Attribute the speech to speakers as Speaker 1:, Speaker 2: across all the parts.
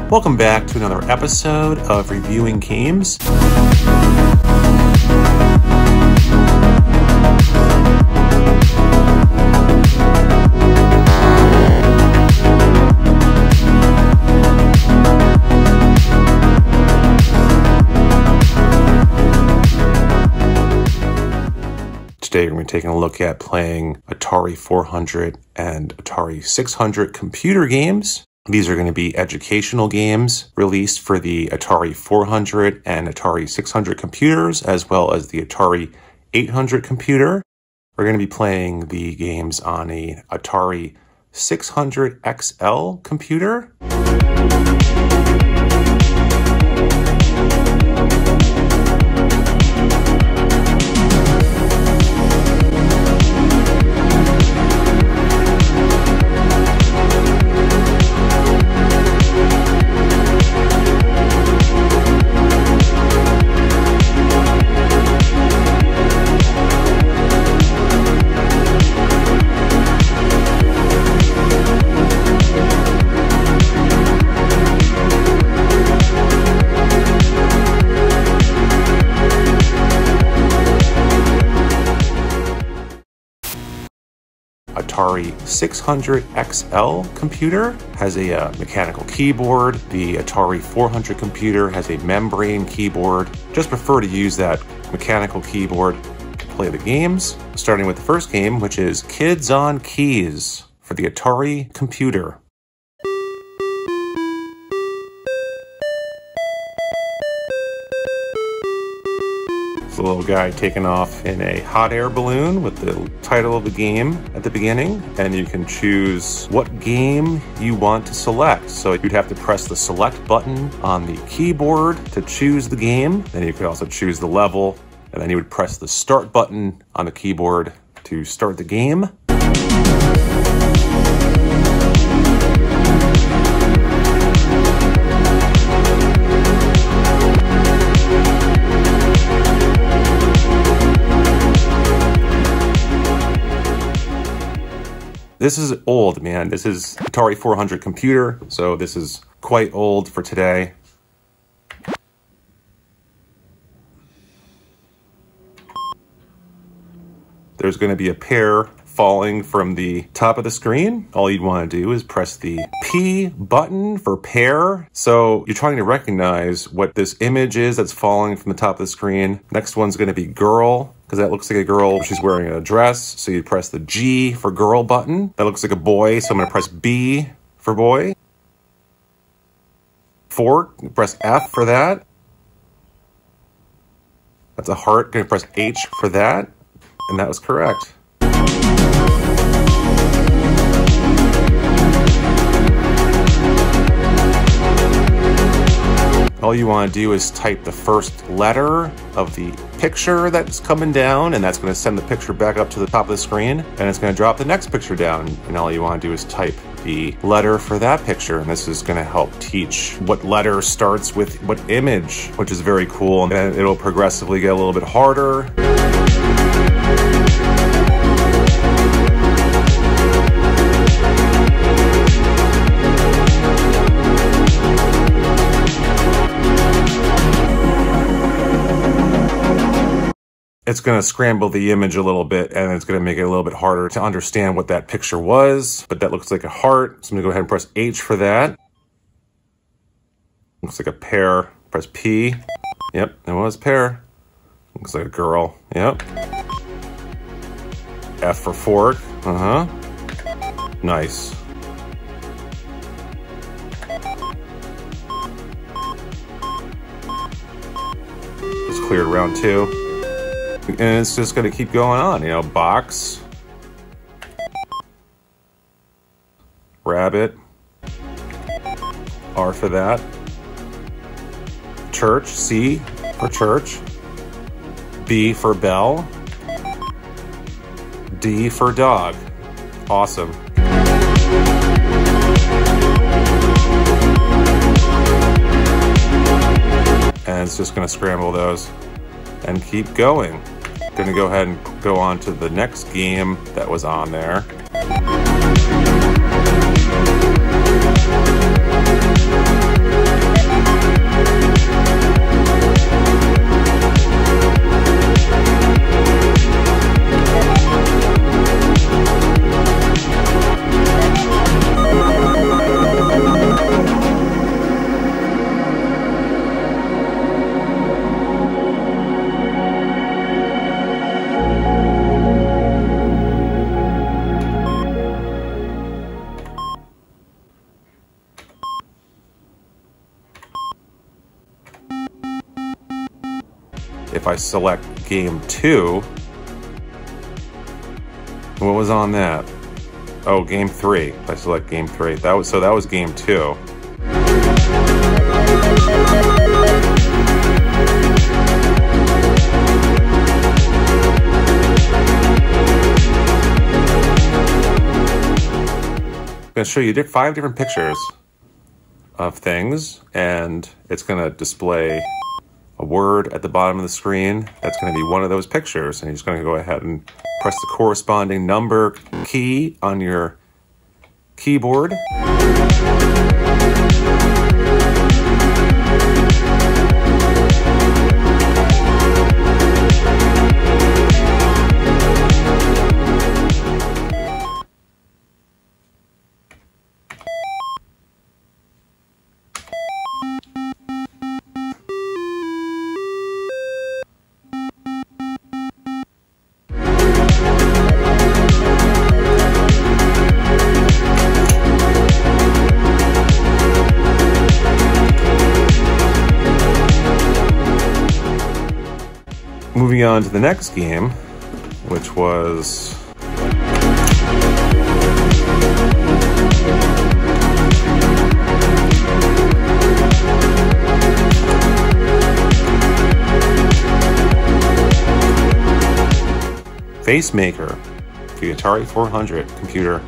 Speaker 1: Welcome back to another episode of Reviewing Games. Today we're going to be taking a look at playing Atari 400 and Atari 600 computer games. These are going to be educational games released for the Atari 400 and Atari 600 computers, as well as the Atari 800 computer. We're going to be playing the games on a Atari 600 XL computer. Atari 600 XL computer has a mechanical keyboard. The Atari 400 computer has a membrane keyboard. Just prefer to use that mechanical keyboard to play the games, starting with the first game, which is Kids on Keys for the Atari computer. The little guy taking off in a hot air balloon with the title of the game at the beginning, and you can choose what game you want to select. So you'd have to press the select button on the keyboard to choose the game. Then you could also choose the level, and then you would press the start button on the keyboard to start the game. This is old, man. This is Atari 400 computer, so this is quite old for today. There's going to be a pear falling from the top of the screen. All you'd want to do is press the P button for pear. So you're trying to recognize what this image is that's falling from the top of the screen. Next one's going to be girl, because that looks like a girl. She's wearing a dress. So you press the G for girl button. That looks like a boy. So I'm going to press B for boy. Fork, press F for that. That's a heart. Going to press H for that. And that was correct. All you want to do is type the first letter of the picture that's coming down, and that's going to send the picture back up to the top of the screen, and it's going to drop the next picture down. And all you want to do is type the letter for that picture, and this is going to help teach what letter starts with what image, which is very cool, and it'll progressively get a little bit harder. It's going to scramble the image a little bit, and it's going to make it a little bit harder to understand what that picture was, but that looks like a heart. So I'm going to go ahead and press H for that. Looks like a pear. Press P. Yep, it was pear. Looks like a girl. Yep. F for fork. Nice. Just cleared round 2. And it's just going to keep going on, you know, box, rabbit, R for that, church, C for church, B for bell, D for dog. Awesome. And it's just going to scramble those and keep going. Going to go ahead and go on to the next game that was on there. select game 2, what was on that? Oh, game 3. If I select game 3, that was game 2. I'm going to show you 5 different pictures of things, and it's going to display a word at the bottom of the screen. That's going to be one of those pictures, and you're just going to go ahead and press the corresponding number key on your keyboard. Moving on to the next game, which was Face Maker for the Atari 400 computer.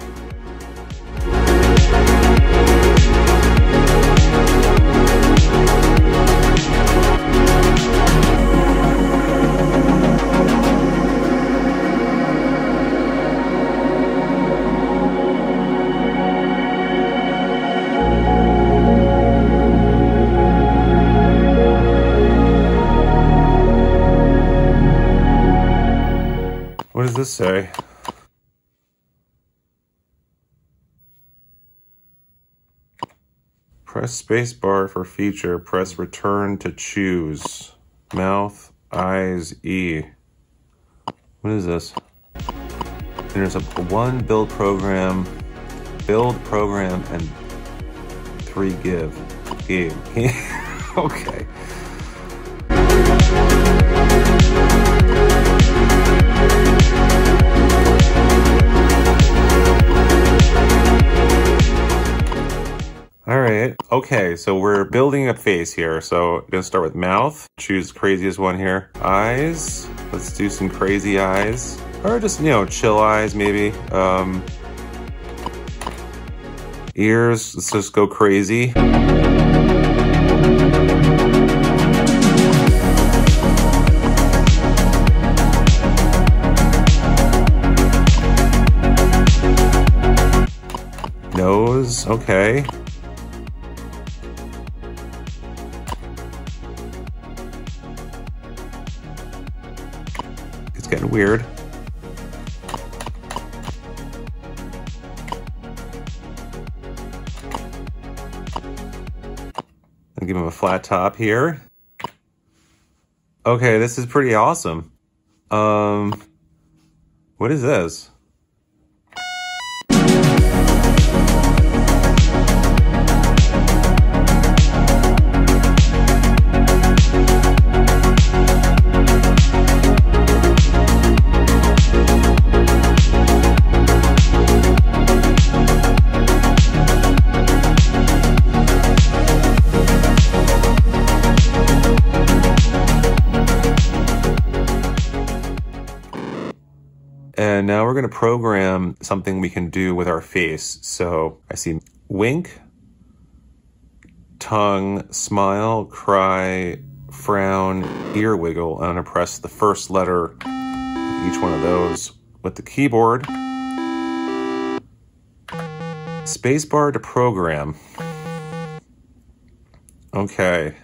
Speaker 1: What does this say? Press spacebar for feature. Press return to choose. Mouth, eyes, E. What is this? There's a 1 build program, and 3 game. Okay. Alright, okay, so we're building a face here. So I'm gonna start with mouth, choose the craziest one here. Eyes, let's do some crazy eyes. Or just, chill eyes maybe. Ears, let's just go crazy. Nose, okay. It's getting weird. I'll give him a flat top here. Okay, this is pretty awesome. What is this? And now we're going to program something we can do with our face. So I see wink, tongue, smile, cry, frown, ear wiggle. And I'm going to press the first letter of each one of those with the keyboard. Spacebar to program. Okay.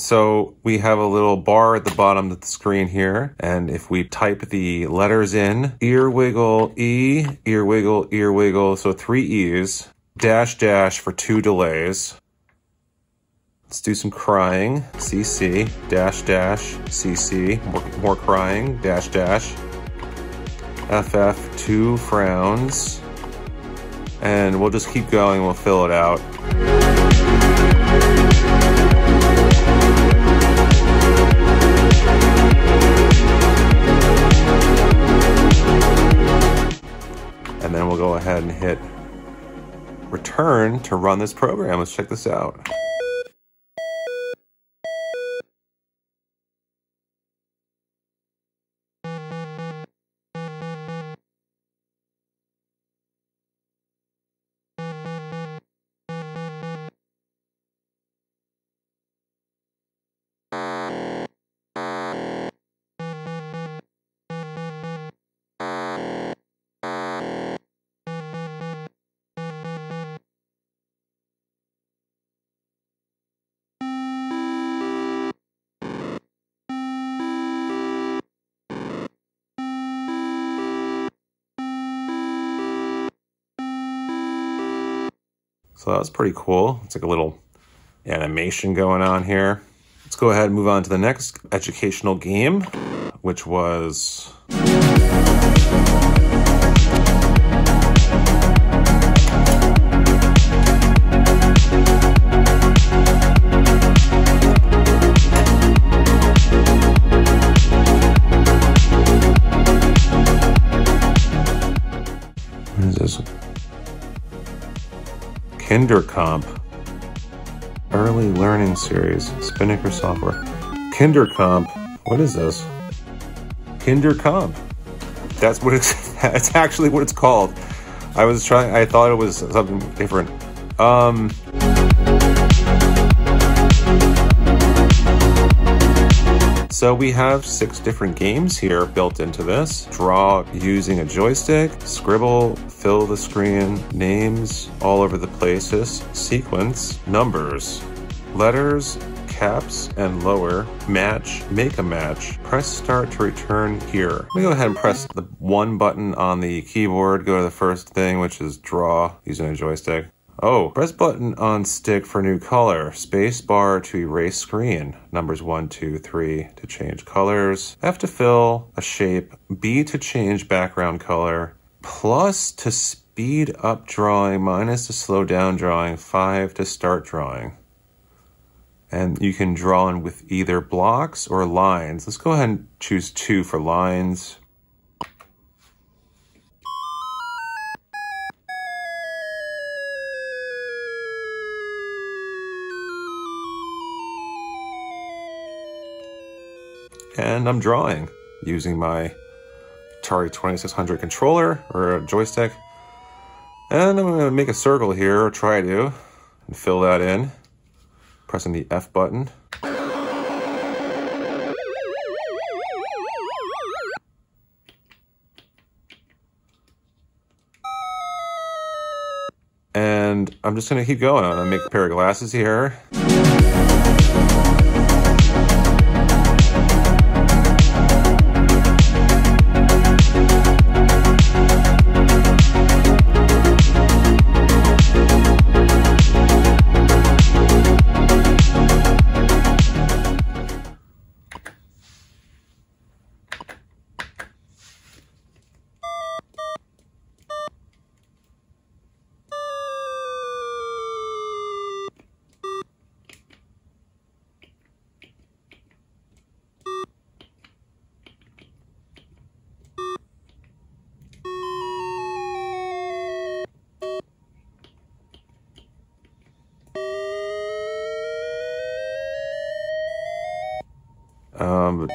Speaker 1: So we have a little bar at the bottom of the screen here, and if we type the letters in, ear wiggle, E, ear wiggle, so 3 E's, dash dash for 2 delays. Let's do some crying, CC, dash dash, CC, more crying, dash dash, FF, 2 frowns, and we'll just keep going, we'll fill it out. then we'll go ahead and hit return to run this program. Let's check this out. So that was pretty cool. It's like a little animation going on here. Let's go ahead and move on to the next educational game, which was... What is this? Kindercomp. Early Learning Series. Spinnaker Software. Kindercomp. What is this? Kindercomp. That's what it's... That's actually what it's called. I thought it was something different. So we have 6 different games here built into this. Draw using a joystick, scribble, fill the screen, names all over the places, sequence, numbers, letters, caps and lower, match, make a match, press start to return here. Let me go ahead and press the 1 button on the keyboard, go to the first thing, which is draw using a joystick. Oh, press button on stick for new color. Space bar to erase screen. Numbers 1, 2, 3 to change colors. F to fill a shape. B to change background color. Plus to speed up drawing. Minus to slow down drawing. 5 to start drawing. And you can draw in with either blocks or lines. Let's go ahead and choose 2 for lines. And I'm drawing using my Atari 2600 controller or a joystick. And I'm going to make a circle here, or try to, and fill that in, pressing the F button. And I'm just going to keep going. I'm going to make a pair of glasses here.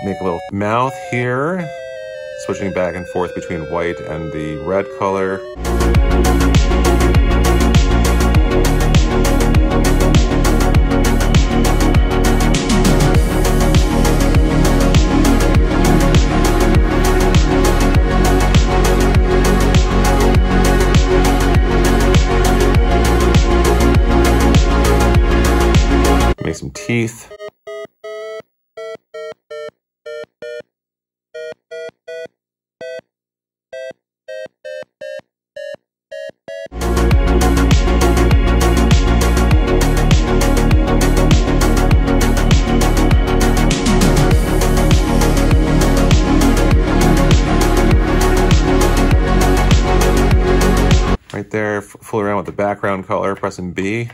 Speaker 1: Make a little mouth here, switching back and forth between white and the red color. Make some teeth. Right there, fool around with the background color, pressing B.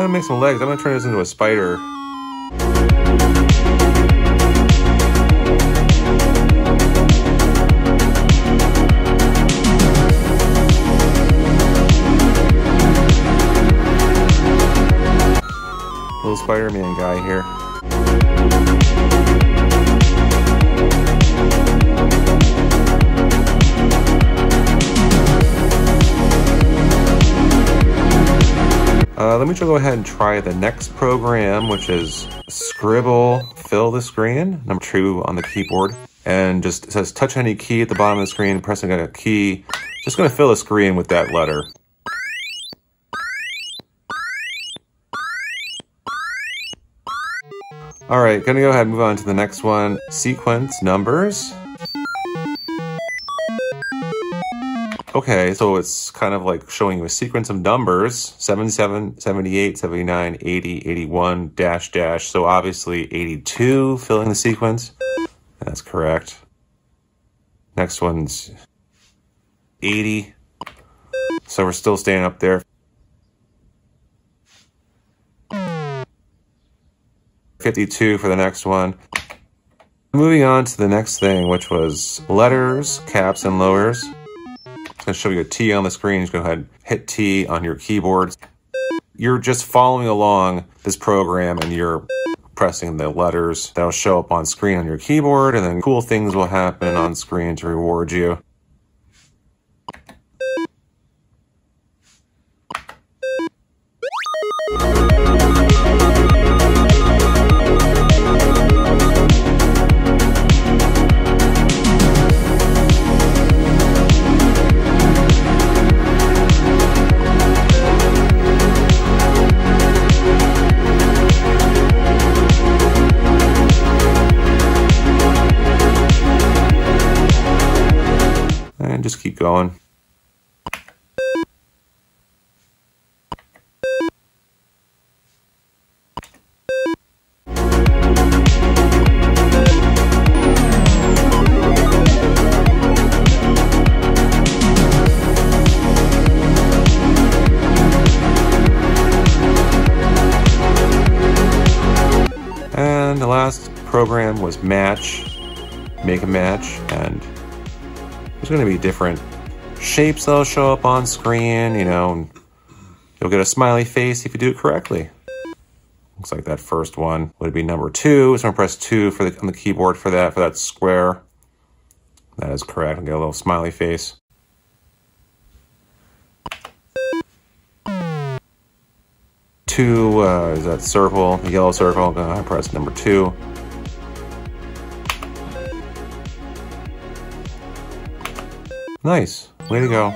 Speaker 1: gonna make some legs. I'm gonna turn this into a spider. Little Spider-Man guy here. Let me just go ahead and try the next program, which is Scribble Fill the Screen, number 2 on the keyboard. And just, it says touch any key at the bottom of the screen, pressing a key. Just gonna fill the screen with that letter. All right, gonna go ahead and move on to the next one. Sequence numbers. Okay, so it's kind of like showing you a sequence of numbers, 77, 78, 79, 80, 81, dash, dash. So obviously 82 filling the sequence. That's correct. Next one's 80. So we're still staying up there. 52 for the next one. Moving on to the next thing, which was letters, caps, and lowers. It's going to show you a T on the screen. Just go ahead and hit T on your keyboard. You're just following along this program and you're pressing the letters that'll show up on screen on your keyboard, and then cool things will happen on screen to reward you. And just keep going. And the last program was match, make a match, and there's going to be different shapes that'll show up on screen, you know, and you'll get a smiley face if you do it correctly. Looks like that first one would be number 2, so I'm going to press 2 on the keyboard for that square. That is correct. I'll get a little smiley face. Two is that circle, the yellow circle. I'm going to press number 2. Nice. Way to go.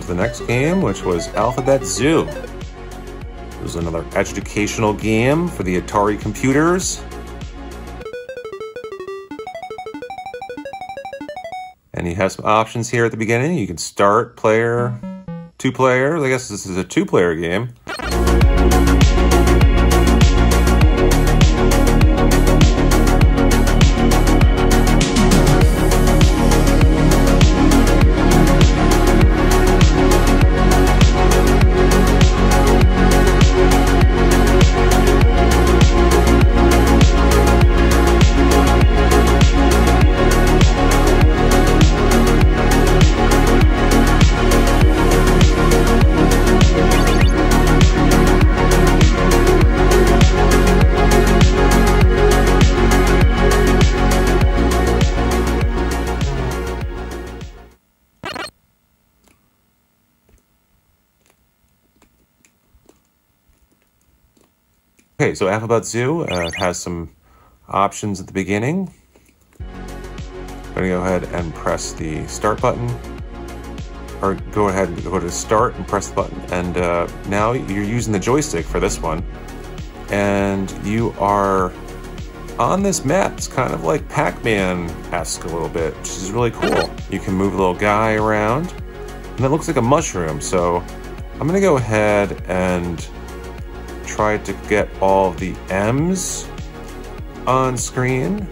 Speaker 1: to the next game, which was Alphabet Zoo. It was another educational game for the Atari computers. And you have some options here at the beginning. You can start, player, 2 players. I guess this is a 2-player game. Okay, so Alphabet Zoo has some options at the beginning. I'm going to go ahead and press the start button, or go ahead and go to start and press the button. And now you're using the joystick for this one. And you are on this map. It's kind of like Pac-Man-esque a little bit, which is really cool. You can move a little guy around, and it looks like a mushroom. So I'm going to go ahead and try to get all of the M's on screen.